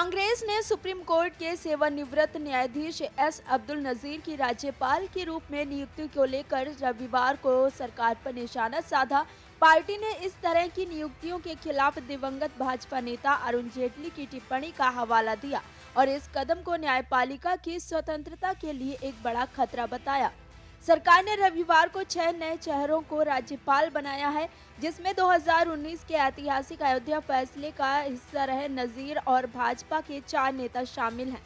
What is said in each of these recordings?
कांग्रेस ने supreme court के सेवानिवृत्त न्यायाधीश एस अब्दुल नजीर की राज्यपाल के रूप में नियुक्ति को लेकर रविवार को सरकार पर निशाना साधा। पार्टी ने इस तरह की नियुक्तियों के खिलाफ दिवंगत भाजपा नेता अरुण जेटली की टिप्पणी का हवाला दिया और इस कदम को न्यायपालिका की स्वतंत्रता के लिए एक बड़ा खतरा बताया। सरकार ने रविवार को 6 नए चेहरों को राज्यपाल बनाया है, जिसमें 2019 के ऐतिहासिक अयोध्या फैसले का हिस्सा रहे नजीर और भाजपा के 4 नेता शामिल हैं।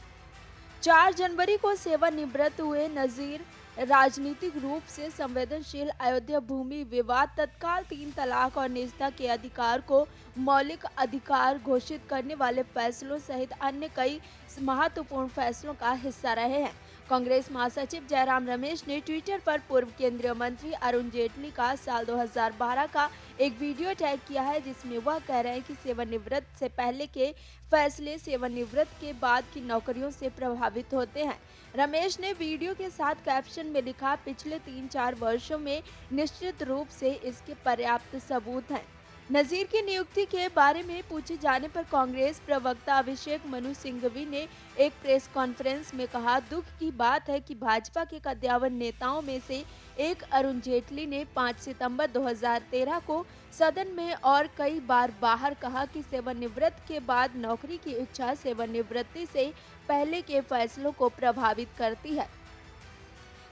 4 जनवरी को सेवानिवृत्त हुए नजीर राजनीतिक रूप से संवेदनशील अयोध्या भूमि विवाद, तत्काल 3 तलाक और निजता के अधिकार को मौलिक अधिकार घोषित करने वाले फैसलों सहित अन्य कई महत्वपूर्ण फैसलों का हिस्सा रहे हैं। कांग्रेस महासचिव जयराम रमेश ने ट्विटर पर पूर्व केंद्रीय मंत्री अरुण जेटली का साल 2012 का एक वीडियो टैग किया है, जिसमें वह कह रहे हैं कि सेवानिवृत्त से पहले के फैसले सेवानिवृत्त के बाद की नौकरियों से प्रभावित होते हैं। रमेश ने वीडियो के साथ कैप्शन में लिखा, पिछले 3-4 वर्षों में निश्चित रूप से इसके पर्याप्त सबूत हैं। नजीर की नियुक्ति के बारे में पूछे जाने पर कांग्रेस प्रवक्ता अभिषेक मनु सिंघवी ने एक प्रेस कॉन्फ्रेंस में कहा, दुख की बात है कि भाजपा के कद्दावर नेताओं में से एक अरुण जेटली ने 5 सितंबर 2013 को सदन में और कई बार बाहर कहा कि सेवानिवृत्त के बाद नौकरी की इच्छा सेवानिवृत्ति से पहले के फैसलों को प्रभावित करती है।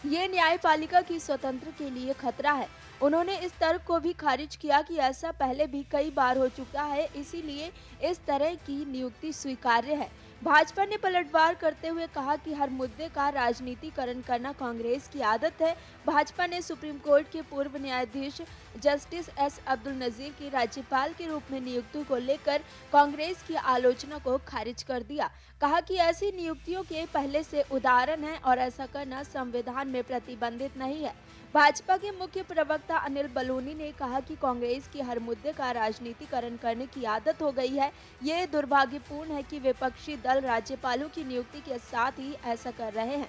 ये न्यायपालिका की स्वतंत्रता के लिए खतरा है। उन्होंने इस तर्क को भी खारिज किया कि ऐसा पहले भी कई बार हो चुका है, इसीलिए इस तरह की नियुक्ति स्वीकार्य है। भाजपा ने पलटवार करते हुए कहा कि हर मुद्दे का राजनीतिकरण करना कांग्रेस की आदत है। भाजपा ने सुप्रीम कोर्ट के पूर्व न्यायाधीश जस्टिस एस अब्दुल नजीर की राज्यपाल के रूप में नियुक्ति को लेकर कांग्रेस की आलोचना को खारिज कर दिया। कहा कि ऐसी नियुक्तियों के पहले से उदाहरण है और ऐसा करना संविधान में प्रतिबंधित नहीं है। भाजपा के मुख्य प्रवक्ता अनिल बलूनी ने कहा कि कांग्रेस की हर मुद्दे का राजनीतिकरण करने की आदत हो गई है। ये दुर्भाग्यपूर्ण है कि विपक्षी दल राज्यपालों की नियुक्ति के साथ ही ऐसा कर रहे हैं।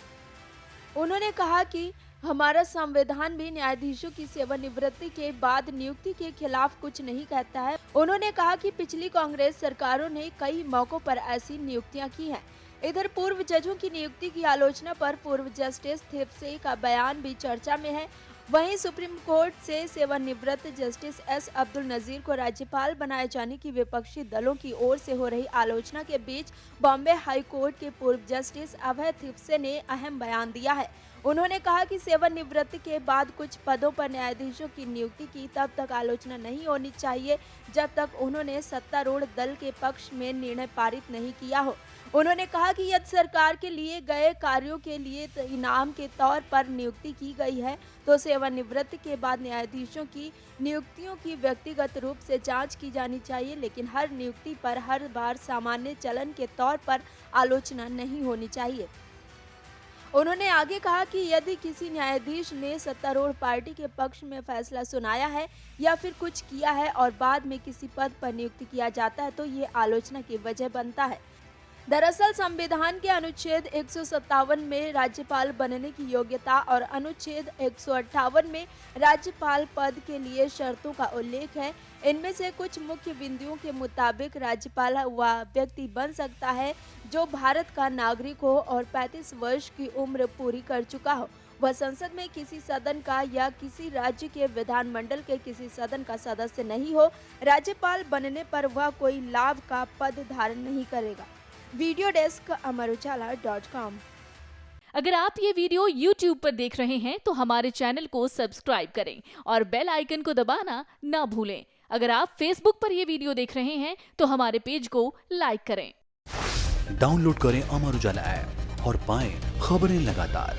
उन्होंने कहा कि हमारा संविधान भी न्यायाधीशों की सेवानिवृत्ति के बाद नियुक्ति के खिलाफ कुछ नहीं कहता है। उन्होंने कहा कि पिछली कांग्रेस सरकारों ने कई मौकों पर ऐसी नियुक्तियां की हैं। इधर पूर्व जजों की नियुक्ति की आलोचना पर पूर्व जस्टिस थिप्से का बयान भी चर्चा में है। वहीं सुप्रीम कोर्ट से सेवानिवृत्त जस्टिस एस अब्दुल नजीर को राज्यपाल बनाए जाने की विपक्षी दलों की ओर से हो रही आलोचना के बीच बॉम्बे हाई कोर्ट के पूर्व जस्टिस अभय थिप्से ने अहम बयान दिया है। उन्होंने कहा कि सेवानिवृत्ति के बाद कुछ पदों पर न्यायाधीशों की नियुक्ति की तब तक आलोचना नहीं होनी चाहिए जब तक उन्होंने सत्तारूढ़ दल के पक्ष में निर्णय पारित नहीं किया हो। उन्होंने कहा कि यदि सरकार के लिए गए कार्यों के लिए इनाम के तौर पर नियुक्ति की गई है तो सेवानिवृत्ति के बाद न्यायाधीशों की नियुक्तियों की व्यक्तिगत रूप से जांच की जानी चाहिए, लेकिन हर नियुक्ति पर हर बार सामान्य चलन के तौर पर आलोचना नहीं होनी चाहिए। उन्होंने आगे कहा कि यदि किसी न्यायाधीश ने सत्तारूढ़ पार्टी के पक्ष में फैसला सुनाया है या फिर कुछ किया है और बाद में किसी पद पर नियुक्त किया जाता है तो ये आलोचना की वजह बनता है। दरअसल संविधान के अनुच्छेद 157 में राज्यपाल बनने की योग्यता और अनुच्छेद 158 में राज्यपाल पद के लिए शर्तों का उल्लेख है। इनमें से कुछ मुख्य बिंदुओं के मुताबिक राज्यपाल वह व्यक्ति बन सकता है जो भारत का नागरिक हो और 35 वर्ष की उम्र पूरी कर चुका हो, वह संसद में किसी सदन का या किसी राज्य के विधानमंडल के किसी सदन का सदस्य नहीं हो। राज्यपाल बनने पर वह कोई लाभ का पद धारण नहीं करेगा। Video desk amarujala.com। अगर आप ये वीडियो YouTube पर देख रहे हैं तो हमारे चैनल को सब्सक्राइब करें और बेल आइकन को दबाना ना भूलें। अगर आप Facebook पर ये वीडियो देख रहे हैं तो हमारे पेज को लाइक करें। डाउनलोड करें अमर उजाला ऐप और पाएं खबरें लगातार।